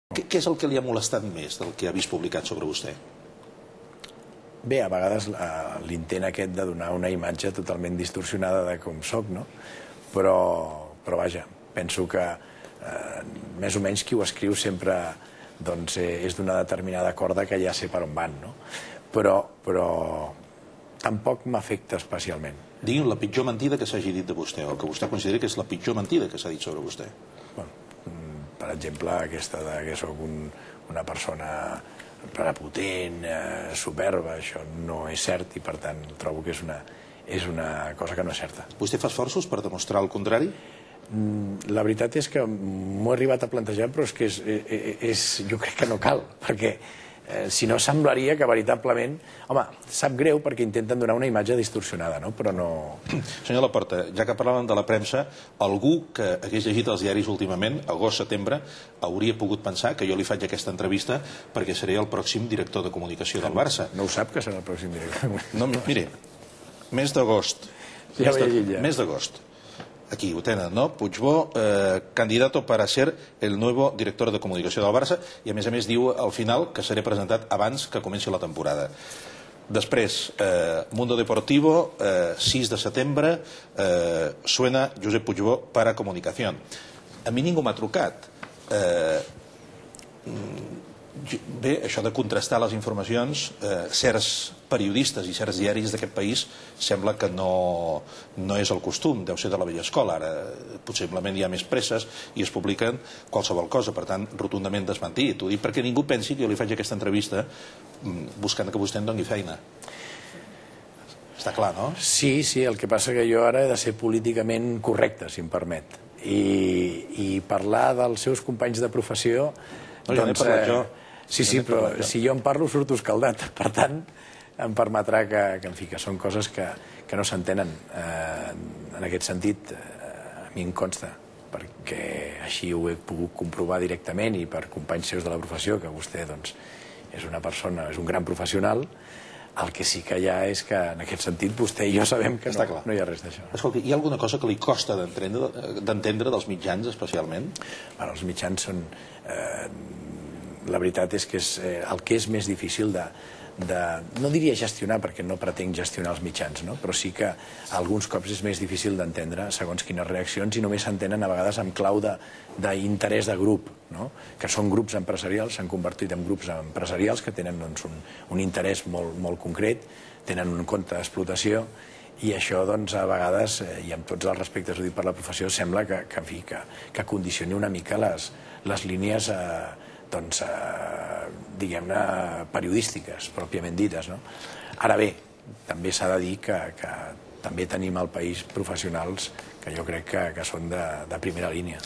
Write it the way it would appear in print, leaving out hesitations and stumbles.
Què és el que li ha molestat més del que ha vist publicat sobre vostè? Bé, a vegades l'intent aquest de donar una imatge totalment distorsionada de com soc, no? Però vaja, penso que més o menys qui ho escriu sempre és d'una determinada corda que ja sé per on van, no? Però tampoc m'afecta especialment. Digui'm la pitjor mentida que s'hagi dit de vostè, o que vostè consideri que és la pitjor mentida que s'ha dit sobre vostè. Per exemple, aquesta que sóc una persona prepotent, superba, això no és cert i per tant trobo que és una cosa que no és certa. Vostè fa esforços per demostrar el contrari? La veritat és que m'ho he arribat a plantejar, però és que jo crec que no cal, perquè si no semblaria que veritablement... Home, sap greu perquè intenten donar una imatge distorsionada, no? Però no... Senyor Laporta, ja que parlàvem de la premsa, algú que hagués llegit els diaris últimament, agost-setembre, hauria pogut pensar que jo li faig aquesta entrevista perquè seré el pròxim director de comunicació del Barça. No ho sap, que serà el pròxim director? No, mire, mes d'agost. Ja ho he llegit, ja. Mes d'agost. Aquí ho tenen, no? Puigbó, candidato para ser el nuevo director de comunicació del Barça, i a més diu al final que seré presentat abans que comenci la temporada. Després, Mundo Deportivo, 6 de setembre, suena Josep Puigbó para comunicación. A mi ningú m'ha trucat. Bé, això de contrastar les informacions, certs periodistes i certs diaris d'aquest país sembla que no és el costum, deu ser de la vella escola. Ara possiblement hi ha més presses i es publiquen qualsevol cosa, per tant, rotundament desmentit. Ho dic perquè ningú pensi que jo li faig aquesta entrevista buscant que vostè em doni feina. Està clar, no? Sí, el que passa que jo ara he de ser políticament correcte, si em permet. I parlar dels seus companys de professió... No, ja n'he parlat jo. Sí, però si jo en parlo surto escaldat. Per tant, em permetrà que són coses que no s'entenen. En aquest sentit, a mi em consta, perquè així ho he pogut comprovar directament i per companys seus de la professió, que vostè és una persona, és un gran professional. El que sí que hi ha és que, en aquest sentit, vostè i jo sabem que no hi ha res d'això. Escolti, hi ha alguna cosa que li costa d'entendre dels mitjans, especialment? Els mitjans són... La veritat és que el que és més difícil no diria gestionar, perquè no pretenc gestionar els mitjans, però sí que alguns cops és més difícil d'entendre segons quines reaccions i només s'entenen a vegades en clau d'interès de grup, que són grups empresarials, s'han convertit en grups empresarials que tenen un interès molt concret, tenen un compte d'explotació i això a vegades, i amb tots els respectes ho dic per la professió, sembla que condicioni una mica les línies diguem-ne periodístiques, pròpiament dites. Ara bé, també s'ha de dir que també tenim al país professionals que jo crec que són de primera línia.